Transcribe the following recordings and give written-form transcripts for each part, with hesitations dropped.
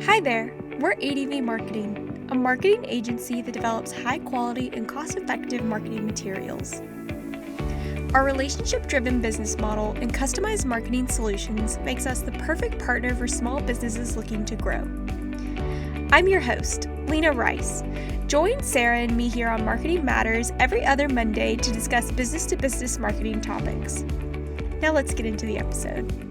Hi there, we're ADV Marketing, a marketing agency that develops high-quality and cost-effective marketing materials. Our relationship-driven business model and customized marketing solutions makes us the perfect partner for small businesses looking to grow. I'm your host, Lina Rice. Join Sarah and me here on Marketing Matters every other Monday to discuss business-to-business marketing topics. Now let's get into the episode.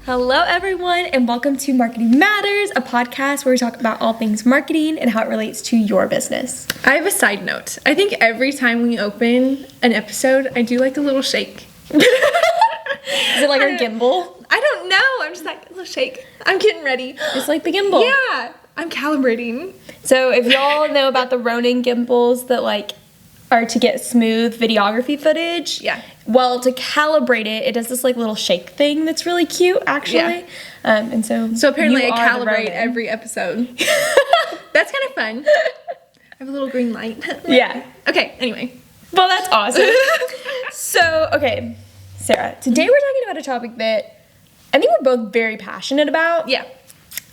Hello everyone, and welcome to Marketing Matters, a podcast where we talk about all things marketing and how it relates to your business. I have a side note. I think every time we open an episode, I do like a little shake. Is it like our gimbal? I don't know. I'm just like, a little shake. I'm getting ready. It's like the gimbal. Yeah, I'm calibrating. So if y'all know about the Ronin gimbals that are to get smooth videography footage. Yeah. Well, to calibrate it, it does this little shake thing that's really cute, actually. Yeah. And so apparently I calibrate every episode. That's kind of fun. I have a little green light. Yeah. Okay, anyway. Well, that's awesome. So, okay, Sarah, today we're talking about a topic that I think we're both very passionate about. Yeah.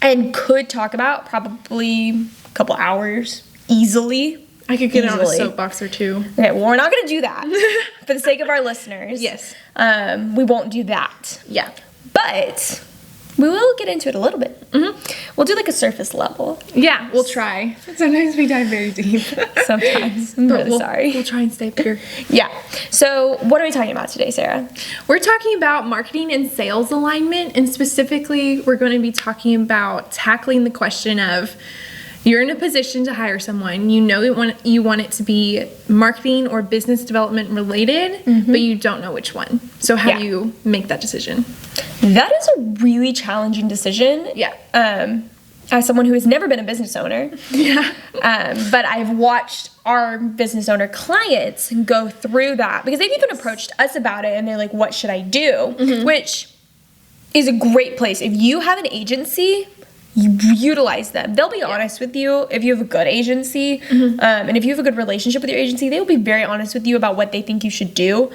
And could talk about probably a couple hours easily. I could get on a soapbox or two. Okay, well, we're not going to do that for the sake of our listeners. Yes. We won't do that. Yeah. But we will get into it a little bit. Mm-hmm. We'll do a surface level. Yeah, we'll try. Sometimes we dive very deep. Sometimes. I'm really sorry. We'll try and stay pure. Yeah. So what are we talking about today, Sarah? We're talking about marketing and sales alignment, and specifically we're going to be talking about tackling the question of you're in a position to hire someone. You know you want it to be marketing or business development related, but you don't know which one. So how do you make that decision? That is a really challenging decision. Yeah. As someone who has never been a business owner. Yeah. But I've watched our business owner clients go through that because they've even approached us about it and they're like, what should I do? Which is a great place. If you have an agency, you utilize them. They'll be honest with you if you have a good agency. And if you have a good relationship with your agency, they will be very honest with you about what they think you should do.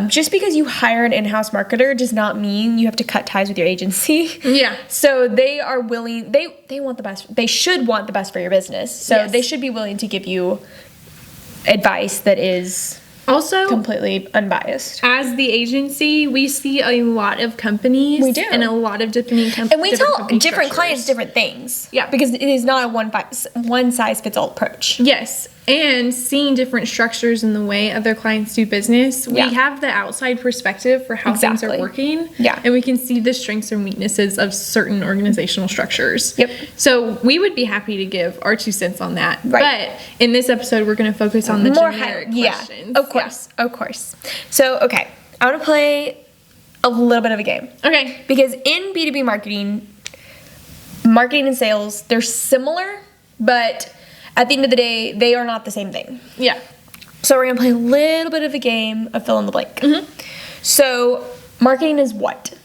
Just because you hire an in-house marketer does not mean you have to cut ties with your agency. Yeah. So they are willing, they want the best. They should want the best for your business. So they should be willing to give you advice that is also completely unbiased. As the agency, we see a lot of companies. We do. And a lot of different companies. And we tell different clients different things. Yeah. Because it is not a one-size-fits-all approach. Yes. And seeing different structures in the way other clients do business, we have the outside perspective for how things are working. Yeah. And we can see the strengths and weaknesses of certain organizational structures. Yep. So we would be happy to give our 2 cents on that. Right. But in this episode, we're going to focus on the generic questions. Of course. So, okay, I want to play a little bit of a game. Okay. Because in B2B marketing and sales, they're similar, but at the end of the day, they are not the same thing. Yeah. So we're going to play a little bit of a game of fill in the blank. So marketing is what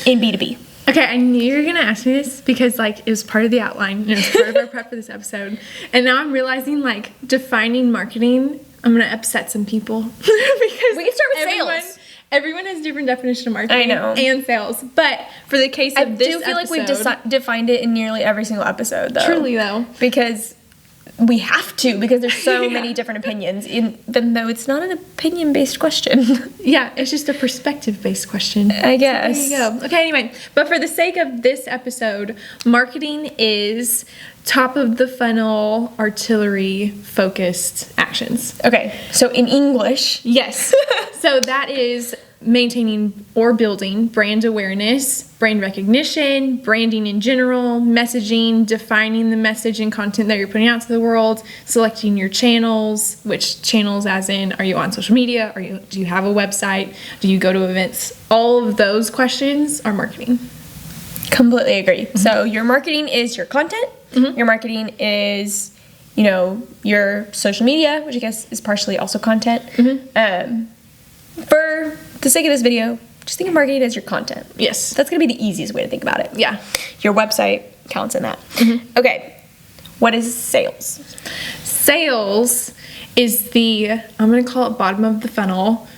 in B2B? Okay, I knew you were going to ask me this because, it was part of the outline and it was part of our prep for this episode. And now I'm realizing, defining marketing, I'm going to upset some people. Because we can start with sales. Everyone has different definition of marketing. I know. And sales. But for the case of this episode, I do feel like we've defined it in nearly every single episode, though. Truly, though. Because we have to, because there's so many different opinions, even though it's not an opinion-based question. Yeah, it's just a perspective-based question. I guess. So there you go. Okay, anyway, but for the sake of this episode, marketing is top-of-the-funnel, artillery-focused actions. Okay, so in English. Yes. So that is maintaining or building brand awareness, brand recognition, branding in general, messaging, defining the message and content that you're putting out to the world, selecting your channels, which channels as in, are you on social media? Do you have a website? Do you go to events? All of those questions are marketing. Completely agree. So your marketing is your content. Your marketing is, your social media, which I guess is partially also content. For the sake of this video, just think of marketing as your content. Yes. That's going to be the easiest way to think about it. Yeah. Your website counts in that. Okay. What is sales? Sales is I'm going to call it bottom of the funnel,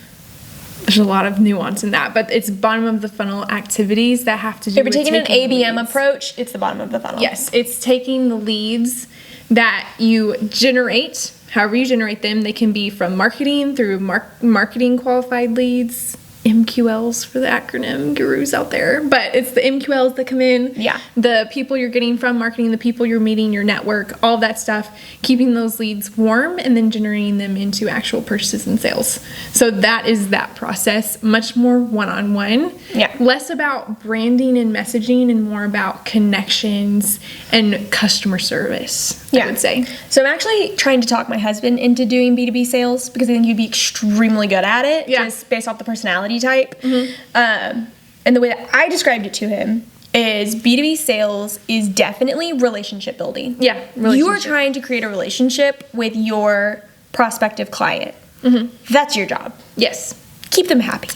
there's a lot of nuance in that, but it's bottom of the funnel activities that have to do If we're taking an ABM leads. approach, it's the bottom of the funnel. Yes, it's taking the leads that you generate, however you generate them. They can be from marketing through marketing qualified leads, MQLs for the acronym gurus out there, but it's the MQLs that come in. Yeah. The people you're getting from marketing, the people you're meeting, your network, all of that stuff, keeping those leads warm and then generating them into actual purchases and sales. So that is that process, much more one-on-one. Yeah. Less about branding and messaging and more about connections and customer service, I would say. So I'm actually trying to talk my husband into doing B2B sales because I think he'd be extremely good at it, just based off the personality type. And the way that I described it to him is B2B sales is definitely relationship building. Yeah, You are trying to create a relationship with your prospective client. That's your job. Yes. Keep them happy.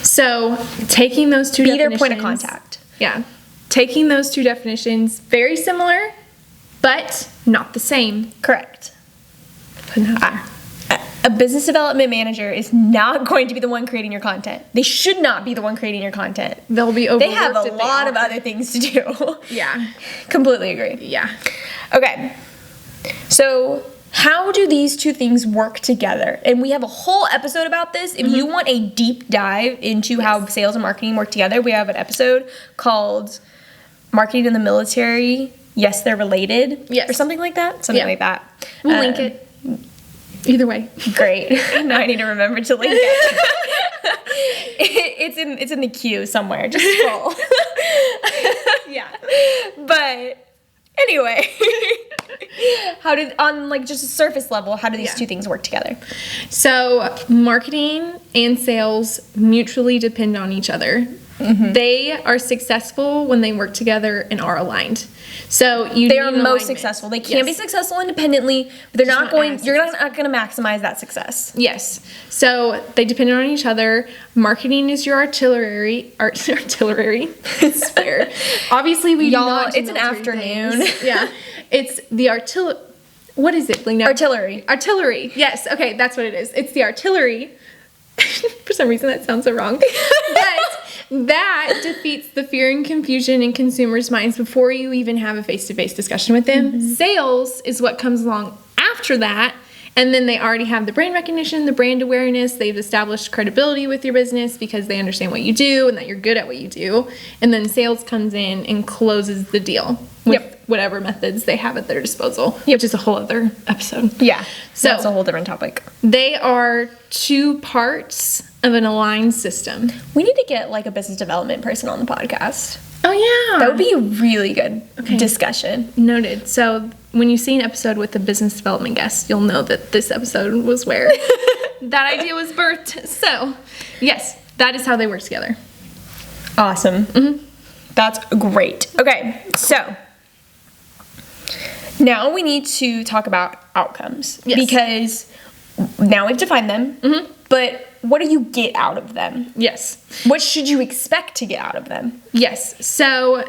So taking those two Be definitions. their point of contact. Yeah. Taking those two definitions, very similar, but not the same. Correct. A business development manager is not going to be the one creating your content. They should not be the one creating your content. They'll be overworked. They have a lot of other things to do. Yeah. Completely agree. Yeah. Okay. So how do these two things work together? And we have a whole episode about this. If you want a deep dive into how sales and marketing work together, we have an episode called Marketing in the Military. Yes, they're related. Yes. Or something like that. Something like that. We'll link it. Either way. Great. Now I need to remember to link it. It's in the queue somewhere. Just scroll. Yeah. But anyway, on like just a surface level, how do these two things work together? So marketing and sales mutually depend on each other. They are successful when they work together and are aligned. So they are most successful. They can be successful independently, but they're not going. You're not going to maximize that success. Yes. So they depend on each other. Marketing is your artillery. Artillery. I swear. Obviously, we do not do it's an afternoon. things. Yeah. It's the artillery. What is it, Lina? Artillery. Artillery. Yes. Okay, that's what it is. It's the artillery. For some reason, that sounds so wrong. But that defeats the fear and confusion in consumers' minds before you even have a face-to-face discussion with them. Sales is what comes along after that. And then they already have the brand recognition, the brand awareness. They've established credibility with your business because they understand what you do and that you're good at what you do. And then sales comes in and closes the deal with whatever methods they have at their disposal, which is a whole other episode. Yeah. So that's a whole different topic. They are two parts of an aligned system. We need to get like a business development person on the podcast. Oh, yeah. That would be a really good discussion. Noted. So when you see an episode with a business development guest, you'll know that this episode was where that idea was birthed. So, yes, that is how they work together. Awesome. That's great. Okay, so now we need to talk about outcomes. Yes. Because now we've defined them, but what do you get out of them? Yes. What should you expect to get out of them? Yes. So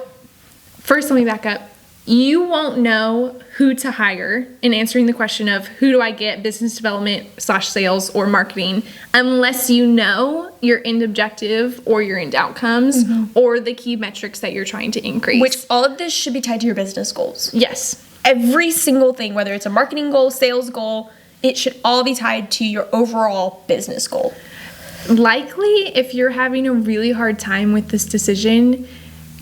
first, let me back up. You won't know who to hire in answering the question of who do I get business development / sales or marketing unless you know your end objective or your end outcomes or the key metrics that you're trying to increase. Which all of this should be tied to your business goals. Yes. Every single thing, whether it's a marketing goal, sales goal, it should all be tied to your overall business goal. Likely, if you're having a really hard time with this decision,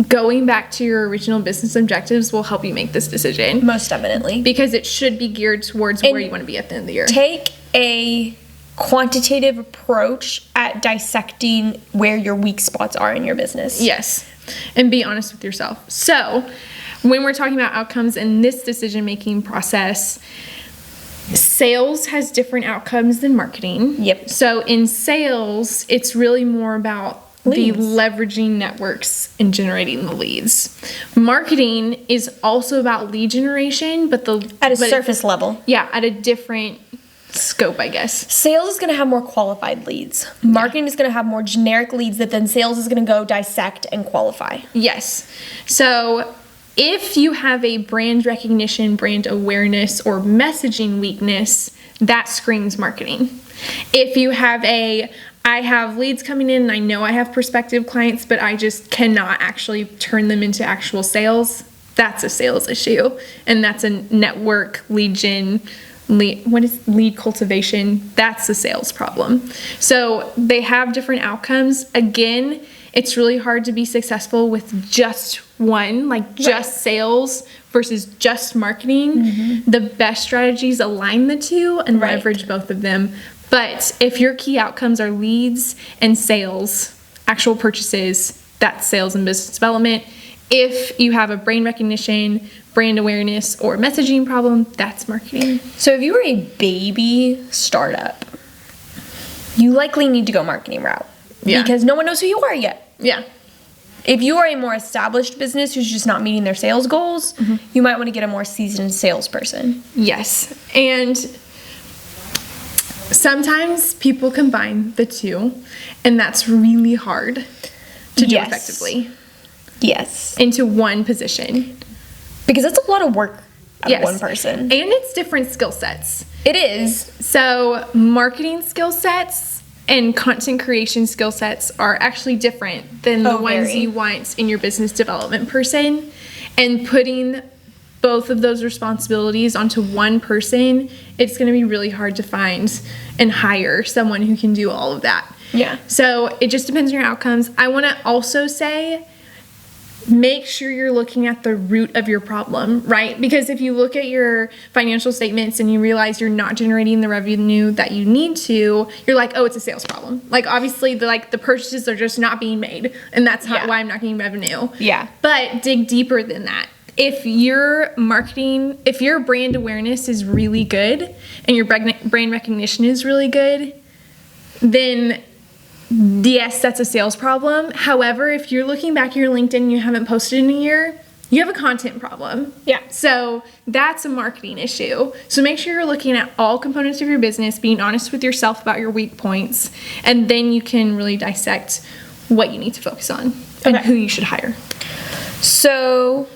going back to your original business objectives will help you make this decision. Most definitely. Because it should be geared towards where you want to be at the end of the year. Take a quantitative approach at dissecting where your weak spots are in your business. Yes. And be honest with yourself. So, when we're talking about outcomes in this decision-making process, sales has different outcomes than marketing. Yep. So in sales, it's really more about leads. The leveraging networks and generating the leads. Marketing is also about lead generation, but at a surface level. Yeah, at a different scope, I guess. Sales is going to have more qualified leads. Marketing is going to have more generic leads that then sales is going to go dissect and qualify. Yes. So if you have a brand recognition, brand awareness, or messaging weakness, that screams marketing. If you have I have leads coming in and I know I have prospective clients, but I just cannot actually turn them into actual sales. That's a sales issue. And that's a network lead gen. What is lead cultivation? That's a sales problem. So they have different outcomes. Again, it's really hard to be successful with just one, like just sales versus just marketing. The best strategies align the two and leverage both of them. But if your key outcomes are leads and sales, actual purchases, that's sales and business development. If you have a brand recognition, brand awareness, or messaging problem, that's marketing. So if you were a baby startup, you likely need to go marketing route. Yeah. Because no one knows who you are yet. Yeah. If you are a more established business who's just not meeting their sales goals, you might want to get a more seasoned salesperson. Yes. And sometimes people combine the two, and that's really hard to do effectively. Yes. Into one position. Because that's a lot of work out of one person. And it's different skill sets. It is. So marketing skill sets and content creation skill sets are actually different than the ones you want in your business development person. And putting both of those responsibilities onto one person, it's going to be really hard to find and hire someone who can do all of that. Yeah. So it just depends on your outcomes. I want to also say, make sure you're looking at the root of your problem, right? Because if you look at your financial statements and you realize you're not generating the revenue that you need to, you're like, oh, it's a sales problem. Like, obviously, the purchases are just not being made, and that's why I'm not getting revenue. Yeah. But dig deeper than that. If your marketing, if your brand awareness is really good and your brand recognition is really good, then yes, that's a sales problem. However, if you're looking back at your LinkedIn and you haven't posted in a year, you have a content problem. Yeah. So that's a marketing issue. So make sure you're looking at all components of your business, being honest with yourself about your weak points, and then you can really dissect what you need to focus on and who you should hire. So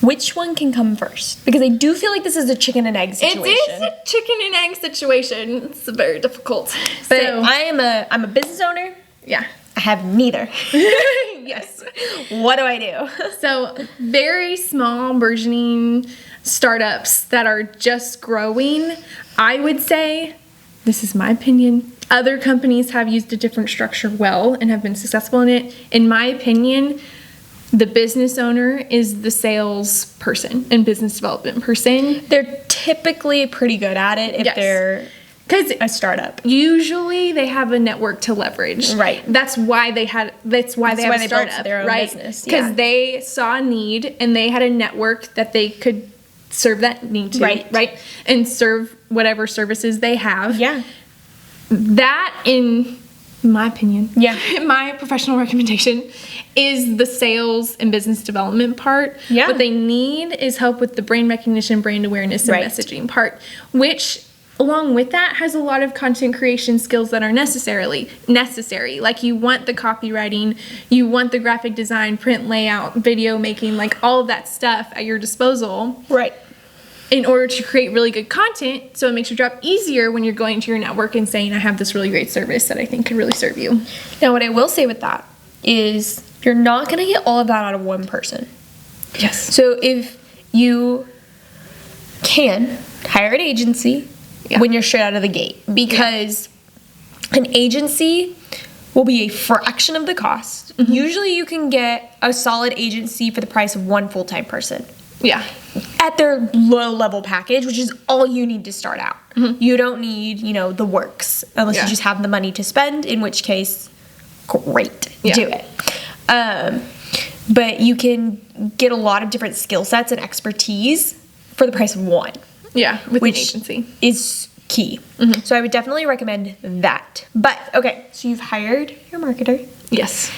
which one can come first? Because I do feel like this is a chicken and egg situation. It is a chicken and egg situation. It's very difficult. But I'm a business owner. Yeah. I have neither. Yes. What do I do? So very small burgeoning startups that are just growing, I would say, this is my opinion, other companies have used a different structure well and have been successful in it. In my opinion, the business owner is the sales person and business development person. They're typically pretty good at it if they're a startup. Usually they have a network to leverage. Right. That's why they have a startup, built their own business. Because they saw a need and they had a network that they could serve that need to. Right. And serve whatever services they have. Yeah. That, in my opinion, my professional recommendation, is the sales and business development part. Yeah. What they need is help with the brand recognition, brand awareness, and messaging part, which, along with that, has a lot of content creation skills that are necessary. Like, you want the copywriting, you want the graphic design, print layout, video making, like all of that stuff at your disposal. Right. In order to create really good content, so it makes your job easier when you're going to your network and saying, I have this really great service that I think could really serve you. Now, what I will say with that is you're not going to get all of that out of one person. Yes. So if you can hire an agency when you're straight out of the gate, because an agency will be a fraction of the cost. Mm-hmm. Usually you can get a solid agency for the price of one full-time person. Yeah. At their low-level package, which is all you need to start out. Mm-hmm. You don't need, the works, unless you just have the money to spend, in which case, great, do it. But you can get a lot of different skill sets and expertise for the price of one. Yeah, with an agency. Is key. Mm-hmm. So I would definitely recommend that. But, okay, so you've hired your marketer. Yes.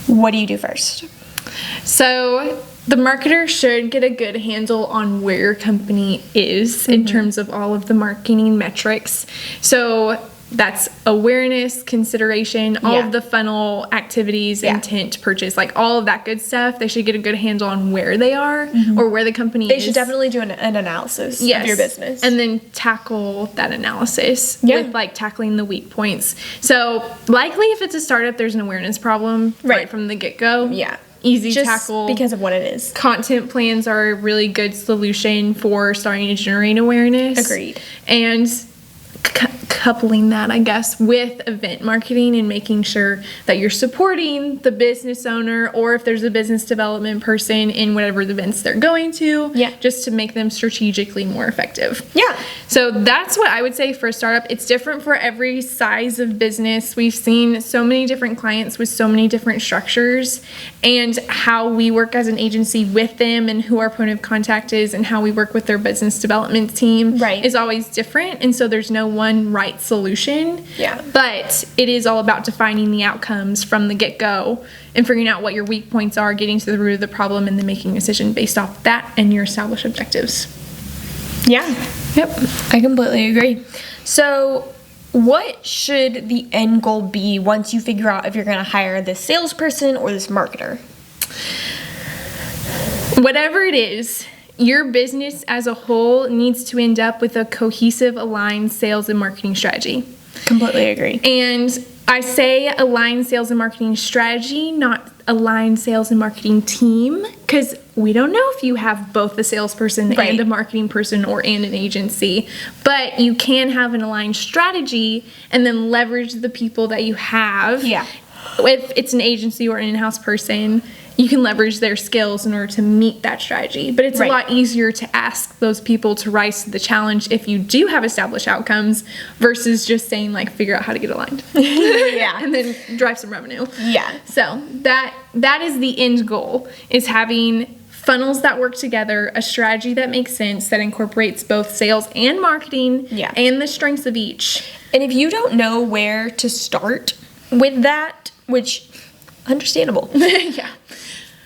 What do you do first? So the marketer should get a good handle on where your company is in terms of all of the marketing metrics. So That's awareness, consideration, all Yeah. of the funnel activities, Yeah. intent to purchase, like all of that good stuff. They should get a good handle on where they are or where the company They is. should definitely do an analysis Yes. of your business. And then tackle that analysis Yeah. with like tackling the weak points. So likely if it's a startup, there's an awareness problem right from the get-go. yeah. Easy Just tackle. because of what it is. Content plans are a really good solution for starting to generate awareness. Agreed. And coupling that, I guess, with event marketing and making sure that you're supporting the business owner, or if there's a business development person in whatever the events they're going to, just to make them strategically more effective. Yeah. So that's what I would say for a startup. It's different for every size of business. We've seen so many different clients with so many different structures, and how we work as an agency with them and who our point of contact is and how we work with their business development team is always different. And so there's no one right solution. Yeah. But it is all about defining the outcomes from the get-go and figuring out what your weak points are, getting to the root of the problem, and then making a decision based off that and your established objectives. Yeah. Yep. I completely agree. So, what should the end goal be once you figure out if you're going to hire this salesperson or this marketer? Whatever it is, your business as a whole needs to end up with a cohesive, aligned sales and marketing strategy. Completely agree. And I say aligned sales and marketing strategy, not aligned sales and marketing team, because we don't know if you have both a salesperson and a marketing person and an agency, but you can have an aligned strategy and then leverage the people that you have. Yeah. If it's an agency or an in-house person, you can leverage their skills in order to meet that strategy. But it's a lot easier to ask those people to rise to the challenge if you do have established outcomes versus just saying, like, figure out how to get aligned. Yeah. And then drive some revenue. Yeah. So that is the end goal, is having funnels that work together, a strategy that makes sense, that incorporates both sales and marketing and the strengths of each. And if you don't know where to start with that, which, understandable. Yeah.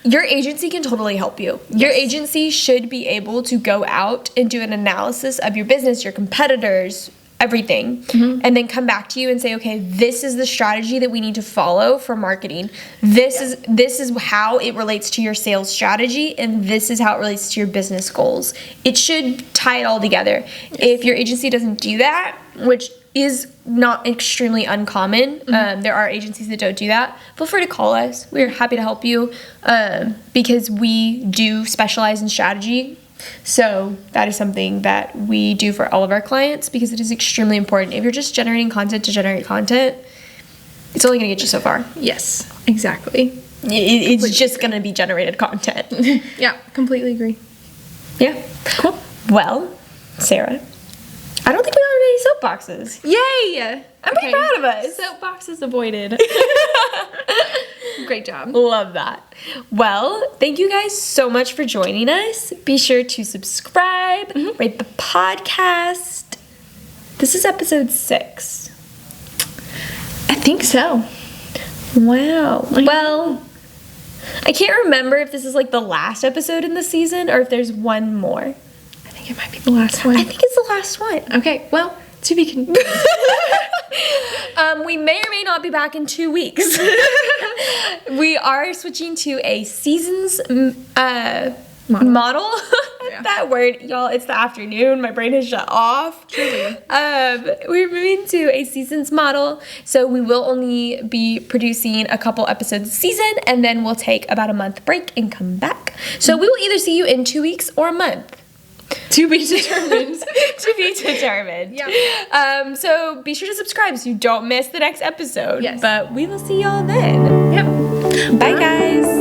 Your agency can totally help you. Your agency should be able to go out and do an analysis of your business, your competitors, everything, and then come back to you and say, okay, this is the strategy that we need to follow for marketing. This is how it relates to your sales strategy, and this is how it relates to your business goals. It should tie it all together. If your agency doesn't do that, which is not extremely uncommon, there are agencies that don't do that, feel free to call us. We're happy to help you because we do specialize in strategy. So that is something that we do for all of our clients because it is extremely important. If you're just generating content to generate content, it's only going to get you so far. Yes, exactly. It's just going to be generated content. Yeah, completely agree. Yeah. Cool. Well, Sarah, I don't think we got any soapboxes. Yay! I'm pretty proud of us. Soapboxes avoided. Great job. Love that. Well, thank you guys so much for joining us. Be sure to subscribe, rate the podcast. This is episode 6. I think so. Wow. Well, I can't remember if this is like the last episode in the season or if there's one more. I think it might be the last one. I think it's the last one. Okay, well, to be continued. We may or may not be back in 2 weeks. We are switching to a seasons model. That word, y'all, it's the afternoon. My brain has shut off. Truly. We're moving to a seasons model. So we will only be producing a couple episodes a season, and then we'll take about a month break and come back. So we will either see you in 2 weeks or a month. To be determined. To be determined. Yeah. So be sure to subscribe so you don't miss the next episode. Yes. But we will see y'all then. Yep. Bye, guys.